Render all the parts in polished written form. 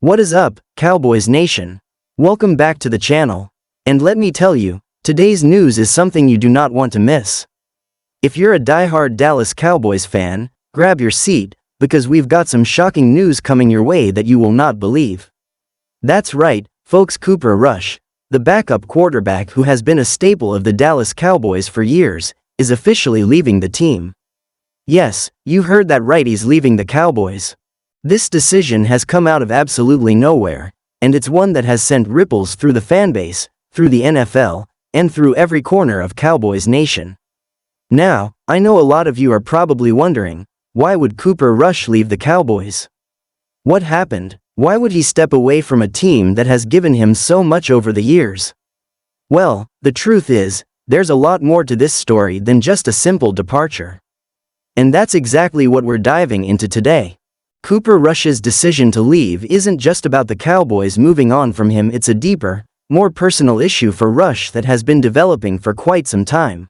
What is up, Cowboys Nation? Welcome back to the channel. And let me tell you, today's news is something you do not want to miss. If you're a diehard Dallas Cowboys fan, grab your seat, because we've got some shocking news coming your way that you will not believe. That's right, folks. Cooper Rush, the backup quarterback who has been a staple of the Dallas Cowboys for years, is officially leaving the team. Yes, you heard that right, he's leaving the Cowboys. This decision has come out of absolutely nowhere, and it's one that has sent ripples through the fanbase, through the NFL, and through every corner of Cowboys Nation. Now, I know a lot of you are probably wondering, why would Cooper Rush leave the Cowboys? What happened? Why would he step away from a team that has given him so much over the years? Well, the truth is, there's a lot more to this story than just a simple departure. And that's exactly what we're diving into today. Cooper Rush's decision to leave isn't just about the Cowboys moving on from him, it's a deeper, more personal issue for Rush that has been developing for quite some time.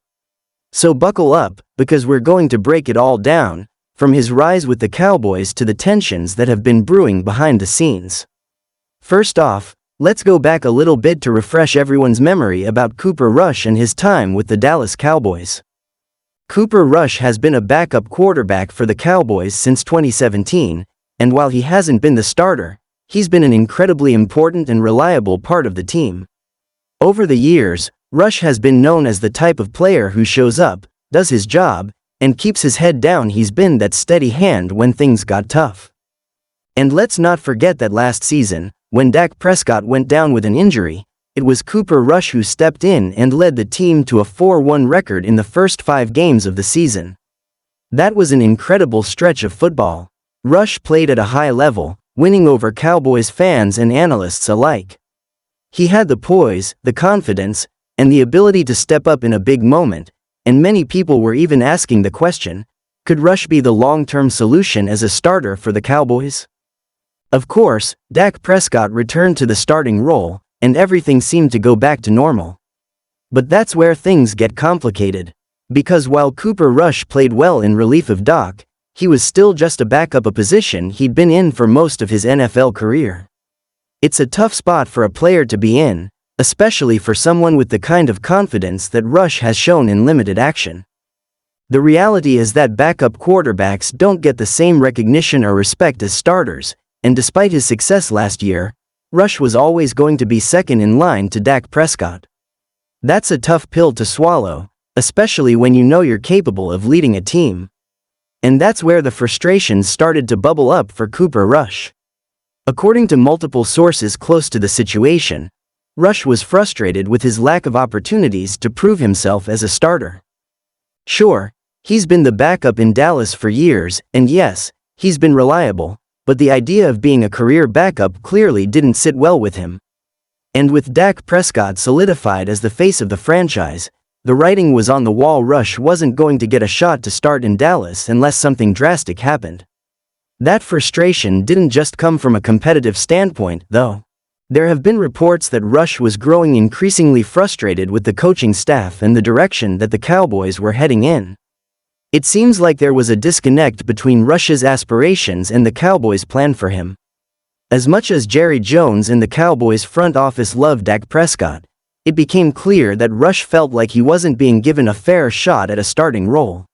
So buckle up, because we're going to break it all down, from his rise with the Cowboys to the tensions that have been brewing behind the scenes. First off, let's go back a little bit to refresh everyone's memory about Cooper Rush and his time with the Dallas Cowboys. Cooper Rush has been a backup quarterback for the Cowboys since 2017, and while he hasn't been the starter, he's been an incredibly important and reliable part of the team. Over the years, Rush has been known as the type of player who shows up, does his job, and keeps his head down. He's been that steady hand when things got tough. And let's not forget that last season, when Dak Prescott went down with an injury, it was Cooper Rush who stepped in and led the team to a 4-1 record in the first 5 games of the season. That was an incredible stretch of football. Rush played at a high level, winning over Cowboys fans and analysts alike. He had the poise, the confidence, and the ability to step up in a big moment, and many people were even asking the question, could Rush be the long-term solution as a starter for the Cowboys? Of course, Dak Prescott returned to the starting role, and everything seemed to go back to normal. But that's where things get complicated. Because while Cooper Rush played well in relief of Dak, he was still just a backup, a position he'd been in for most of his NFL career. It's a tough spot for a player to be in, especially for someone with the kind of confidence that Rush has shown in limited action. The reality is that backup quarterbacks don't get the same recognition or respect as starters, and despite his success last year, Rush was always going to be second in line to Dak Prescott. That's a tough pill to swallow, especially when you know you're capable of leading a team. And that's where the frustrations started to bubble up for Cooper Rush. According to multiple sources close to the situation, Rush was frustrated with his lack of opportunities to prove himself as a starter. Sure, he's been the backup in Dallas for years, and yes, he's been reliable, but the idea of being a career backup clearly didn't sit well with him. And with Dak Prescott solidified as the face of the franchise, the writing was on the wall. Rush wasn't going to get a shot to start in Dallas unless something drastic happened. That frustration didn't just come from a competitive standpoint, though. There have been reports that Rush was growing increasingly frustrated with the coaching staff and the direction that the Cowboys were heading in. It seems like there was a disconnect between Rush's aspirations and the Cowboys' plan for him. As much as Jerry Jones and the Cowboys front office loved Dak Prescott, it became clear that Rush felt like he wasn't being given a fair shot at a starting role.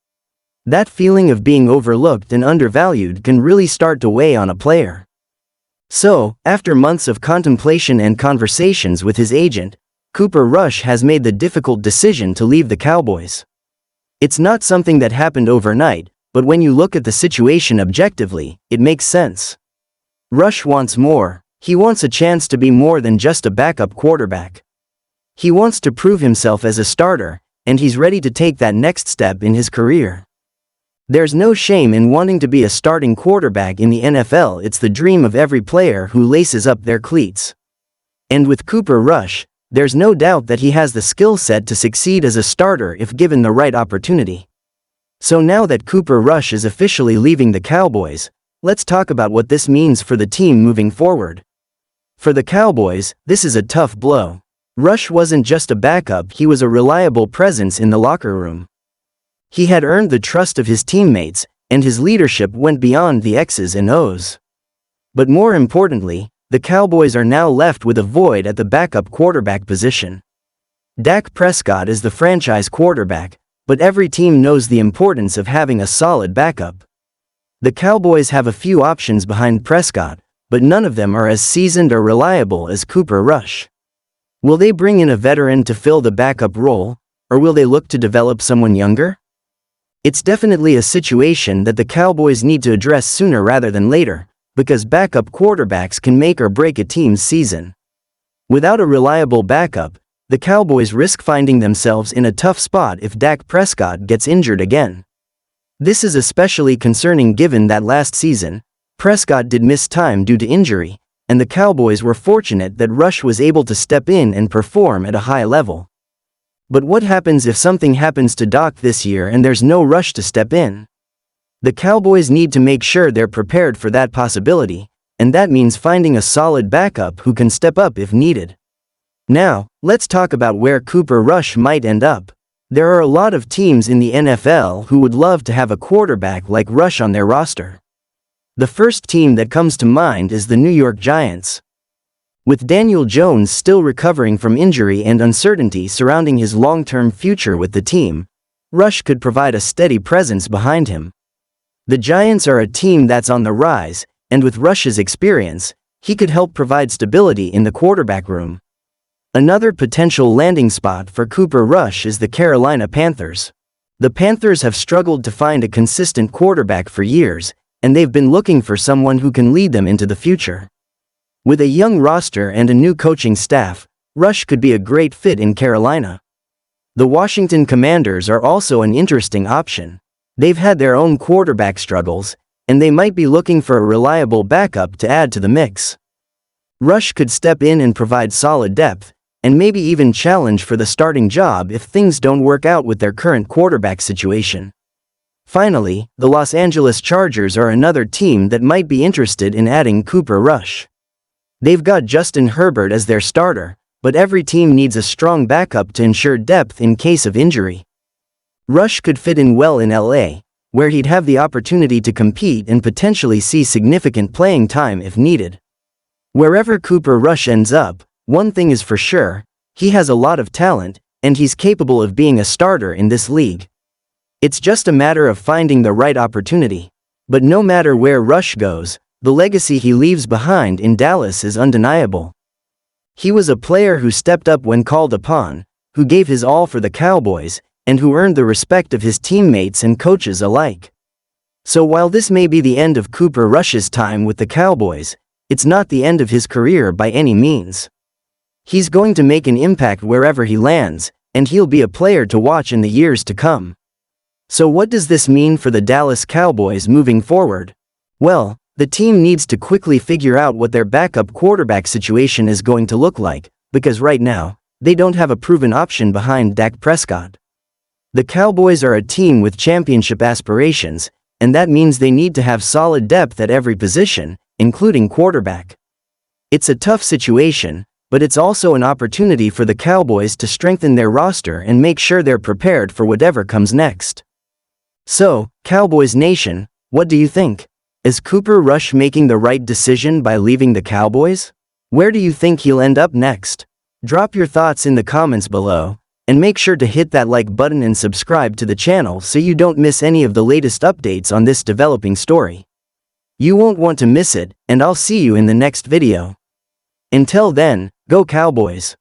That feeling of being overlooked and undervalued can really start to weigh on a player. So, after months of contemplation and conversations with his agent, Cooper Rush has made the difficult decision to leave the Cowboys. It's not something that happened overnight, but when you look at the situation objectively, it makes sense. Rush wants more. He wants a chance to be more than just a backup quarterback. He wants to prove himself as a starter, and he's ready to take that next step in his career. There's no shame in wanting to be a starting quarterback in the NFL. It's the dream of every player who laces up their cleats. And with Cooper Rush, there's no doubt that he has the skill set to succeed as a starter if given the right opportunity. So now that Cooper Rush is officially leaving the Cowboys, let's talk about what this means for the team moving forward. For the Cowboys, this is a tough blow. Rush wasn't just a backup, he was a reliable presence in the locker room. He had earned the trust of his teammates, and his leadership went beyond the X's and O's. But more importantly, the Cowboys are now left with a void at the backup quarterback position. Dak Prescott is the franchise quarterback, but every team knows the importance of having a solid backup. The Cowboys have a few options behind Prescott, but none of them are as seasoned or reliable as Cooper Rush. Will they bring in a veteran to fill the backup role, or will they look to develop someone younger? It's definitely a situation that the Cowboys need to address sooner rather than later, because backup quarterbacks can make or break a team's season. Without a reliable backup, the Cowboys risk finding themselves in a tough spot if Dak Prescott gets injured again. This is especially concerning given that last season, Prescott did miss time due to injury, and the Cowboys were fortunate that Rush was able to step in and perform at a high level. But what happens if something happens to Dak this year and there's no Rush to step in? The Cowboys need to make sure they're prepared for that possibility, and that means finding a solid backup who can step up if needed. Now, let's talk about where Cooper Rush might end up. There are a lot of teams in the NFL who would love to have a quarterback like Rush on their roster. The first team that comes to mind is the New York Giants. With Daniel Jones still recovering from injury and uncertainty surrounding his long-term future with the team, Rush could provide a steady presence behind him. The Giants are a team that's on the rise, and with Rush's experience, he could help provide stability in the quarterback room. Another potential landing spot for Cooper Rush is the Carolina Panthers. The Panthers have struggled to find a consistent quarterback for years, and they've been looking for someone who can lead them into the future. With a young roster and a new coaching staff, Rush could be a great fit in Carolina. The Washington Commanders are also an interesting option. They've had their own quarterback struggles, and they might be looking for a reliable backup to add to the mix. Rush could step in and provide solid depth, and maybe even challenge for the starting job if things don't work out with their current quarterback situation. Finally, the Los Angeles Chargers are another team that might be interested in adding Cooper Rush. They've got Justin Herbert as their starter, but every team needs a strong backup to ensure depth in case of injury. Rush could fit in well in LA, where he'd have the opportunity to compete and potentially see significant playing time if needed. Wherever Cooper Rush ends up, one thing is for sure, he has a lot of talent, and he's capable of being a starter in this league. It's just a matter of finding the right opportunity. But no matter where Rush goes, the legacy he leaves behind in Dallas is undeniable. He was a player who stepped up when called upon, who gave his all for the Cowboys, and who earned the respect of his teammates and coaches alike. So while this may be the end of Cooper Rush's time with the Cowboys, it's not the end of his career by any means. He's going to make an impact wherever he lands, and he'll be a player to watch in the years to come. So what does this mean for the Dallas Cowboys moving forward? Well, the team needs to quickly figure out what their backup quarterback situation is going to look like, because right now, they don't have a proven option behind Dak Prescott. The Cowboys are a team with championship aspirations, and that means they need to have solid depth at every position, including quarterback. It's a tough situation, but it's also an opportunity for the Cowboys to strengthen their roster and make sure they're prepared for whatever comes next. So, Cowboys Nation, what do you think? Is Cooper Rush making the right decision by leaving the Cowboys? Where do you think he'll end up next? Drop your thoughts in the comments below, and make sure to hit that like button and subscribe to the channel so you don't miss any of the latest updates on this developing story. You won't want to miss it, and I'll see you in the next video. Until then, go Cowboys!